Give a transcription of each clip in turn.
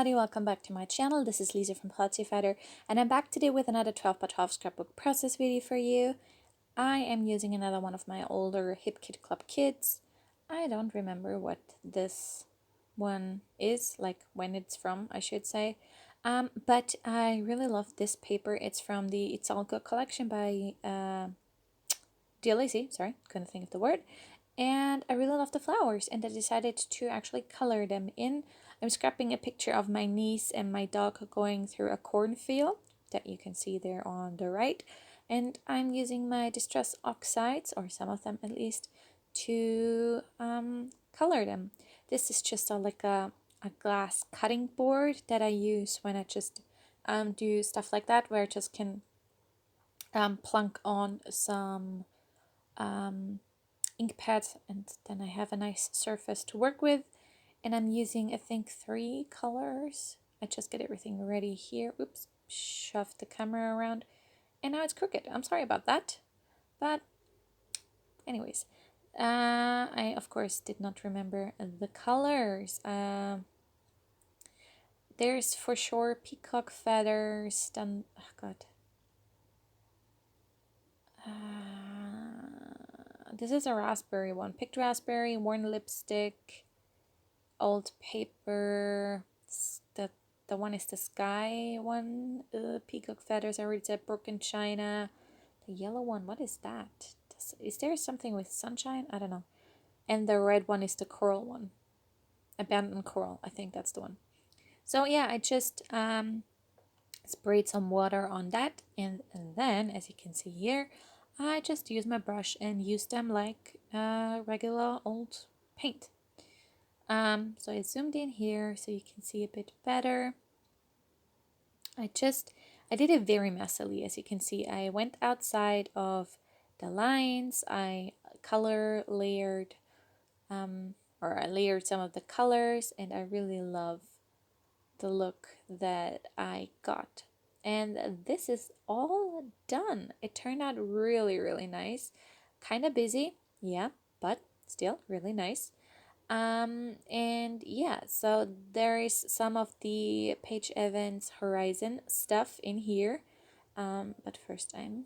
everybody, welcome back to my channel. This is Lisa from Potsiefighter, and I'm back today with another 12x12 scrapbook process video for you. I am using another one of my older Hip Kit Club kits. I don't remember what this one is, like when it's from, I should say. But I really love this paper. It's from the It's All Good collection by DLC, sorry, couldn't think of the word. And I really love the flowers, and I decided to actually color them in. I'm scrapping a picture of my niece and my dog going through a cornfield that you can see there on the right. And I'm using my distress oxides, or some of them at least, to color them. This is just like a glass cutting board that I use when I just do stuff like that, where I just can plunk on some ink pads, and then I have a nice surface to work with. And I'm using, I think, 3 colors. I just get everything ready here. Oops, shove the camera around, and now it's crooked. I'm sorry about that, but anyways, I of course did not remember the colors. There's for sure peacock feathers, then oh god, this is a raspberry one, picked raspberry, worn lipstick, old paper. The one is the sky one. Peacock feathers, I already said. Broken china. The yellow one, what is that? Is there something with sunshine? I don't know. And the red one is the coral one. Abandoned coral, I think that's the one. So yeah, I just sprayed some water on that, and then, as you can see here, I just use my brush and use them like regular old paint. So I zoomed in here so you can see a bit better. I did it very messily, as you can see. I went outside of the lines. I color layered, or I layered some of the colors, and I really love the look that I got. And this is all done. It turned out really, really nice. Kind of busy, yeah, but still really nice. And yeah, so there is some of the Page Evans Horizon stuff in here. But first I'm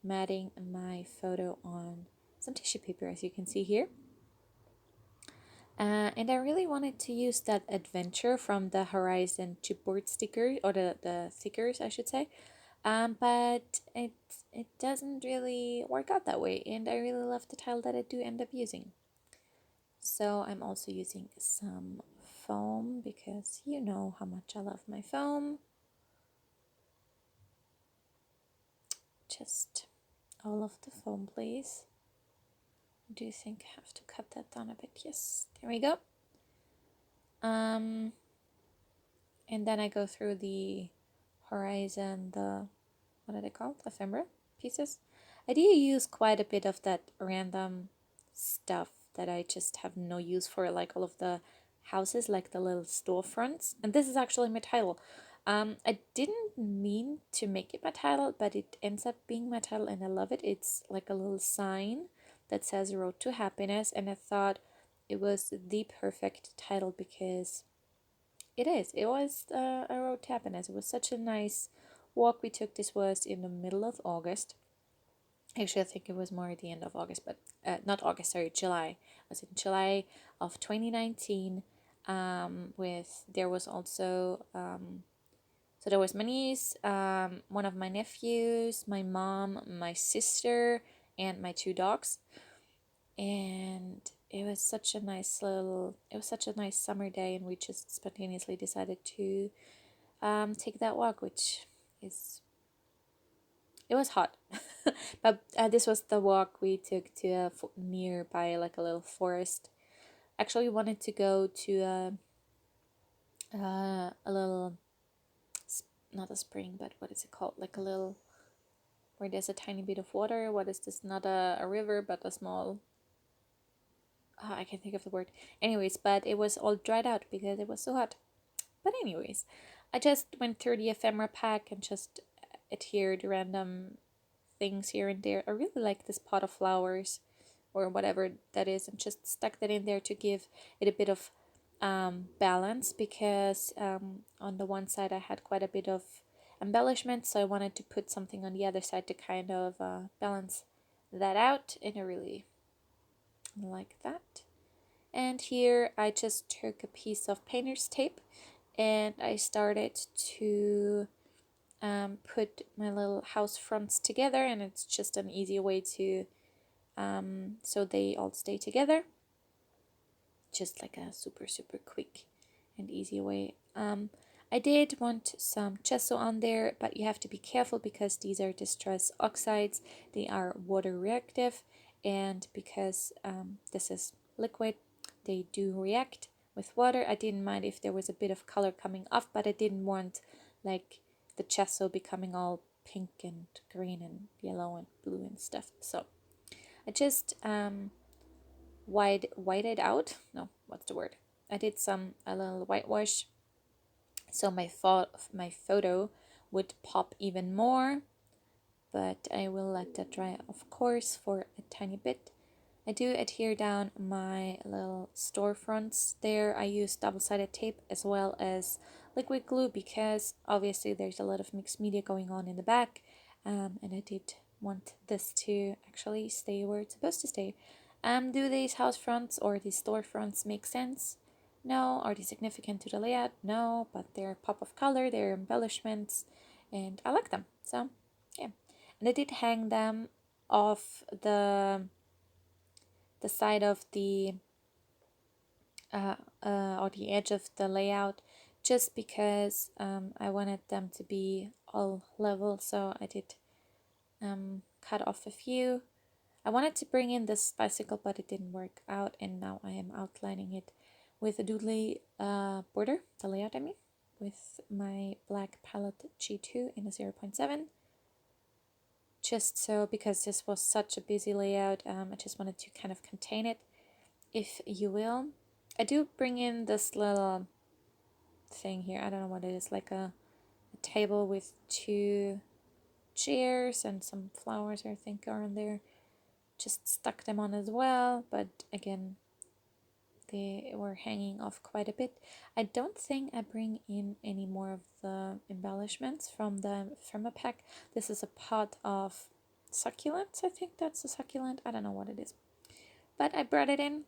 matting my photo on some tissue paper, as you can see here. And I really wanted to use that adventure from the Horizon chipboard sticker, or the stickers, I should say. But it doesn't really work out that way, and I really love the tile that I do end up using. So I'm also using some foam, because you know how much I love my foam. Just all of the foam, please. Do you think I have to cut that down a bit? Yes, there we go. And then I go through the Horizon, what are they called? Ephemera pieces. I do use quite a bit of that random stuff that I just have no use for, like all of the houses, like the little storefronts. And this is actually my title. I didn't mean to make it my title, but it ends up being my title, and I love it. It's like a little sign that says Road to Happiness, and I thought it was the perfect title because it is. It was a Road to Happiness. It was such a nice walk we took. This was in the middle of August. Actually, I think it was more at the end of August, but not August, sorry, July. It was in July of 2019. There was also, so there was my niece, one of my nephews, my mom, my sister, and my 2 dogs. And it was such a nice summer day, and we just spontaneously decided to take that walk, which is, it was hot. But this was the walk we took to nearby, like a little forest. Actually, we wanted to go to a little, not a spring, but what is it called, like a little, where there's a tiny bit of water. What is this? Not a river, but a small, I can't think of the word. Anyways, but it was all dried out because it was so hot. But anyways, I just went through the ephemera pack and just adhered random things here and there. I really like this pot of flowers, or whatever that is, and just stuck that in there to give it a bit of balance, because on the one side I had quite a bit of embellishment, so I wanted to put something on the other side to kind of balance that out, and I really like that. And here I just took a piece of painter's tape and I started to put my little house fronts together, and it's just an easy way to so they all stay together, just like a super quick and easy way. I did want some gesso on there, but you have to be careful because these are distress oxides. They are water reactive, and because this is liquid, they do react with water. I didn't mind if there was a bit of color coming off, but I didn't want like the gesso becoming all pink and green and yellow and blue and stuff. So I just whited out. No, what's the word? I did a little whitewash, so my photo would pop even more. But I will let that dry, of course, for a tiny bit. I do adhere down my little storefronts there. I use double-sided tape as well as liquid glue because obviously there's a lot of mixed media going on in the back, and I did want this to actually stay where it's supposed to stay. Do these house fronts or these storefronts make sense? No. Are they significant to the layout? No, but they're pop of color, they're embellishments, and I like them. So yeah, and I did hang them off the side of the or the edge of the layout, just because I wanted them to be all level, so I did cut off a few. I wanted to bring in this bicycle, but it didn't work out, and now I am outlining it with a doodly border, the layout I mean, with my black palette G2 in a 0.7. Just so, because this was such a busy layout, I just wanted to kind of contain it, if you will. I do bring in this little thing here, I don't know what it is, like a table with 2 chairs and some flowers I think are on there. Just stuck them on as well, but again, they were hanging off quite a bit. I don't think I bring in any more of the embellishments from a pack. This is a pot of succulents. I think that's a succulent. I don't know what it is, but I brought it in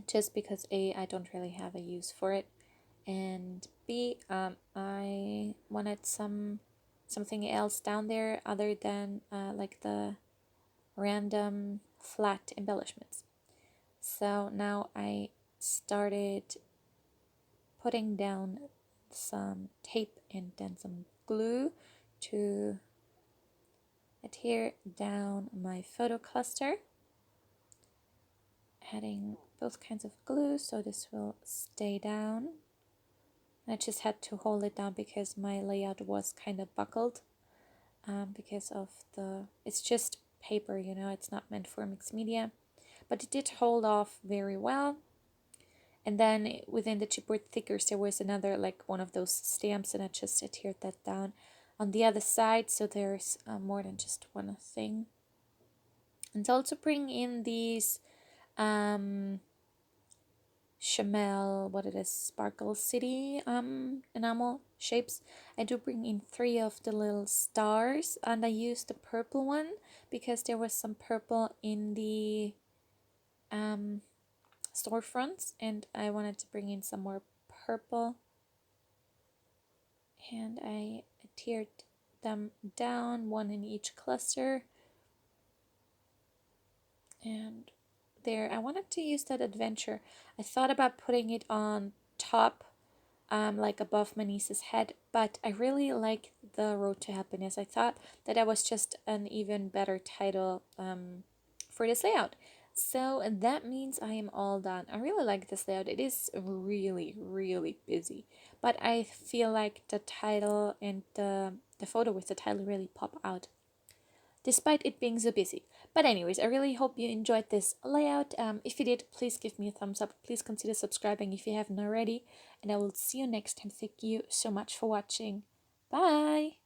just because A, I don't really have a use for it, and B, I wanted something else down there other than like the random flat embellishments. So now I started putting down some tape and then some glue to adhere down my photo cluster, adding both kinds of glue so this will stay down. I just had to hold it down because my layout was kind of buckled because of it's just paper, you know, it's not meant for mixed media, but it did hold off very well. And then within the chipboard thickers there was another, like one of those stamps, and I just adhered that down on the other side, so there's more than just one thing. And to also bring in these Chamel, what it is, Sparkle City enamel shapes. I do bring in 3 of the little stars, and I used the purple one because there was some purple in the storefronts, and I wanted to bring in some more purple, and I adhered them down, one in each cluster. And there, I wanted to use that adventure. I thought about putting it on top, like above my niece's head, but I really like the Road to Happiness. I thought that was just an even better title for this layout. So that means I am all done. I really like this layout. It is really busy, but I feel like the title and the photo with the title really pop out, despite it being so busy. But anyways, I really hope you enjoyed this layout. If you did, please give me a thumbs up. Please consider subscribing if you haven't already. And I will see you next time. Thank you so much for watching. Bye!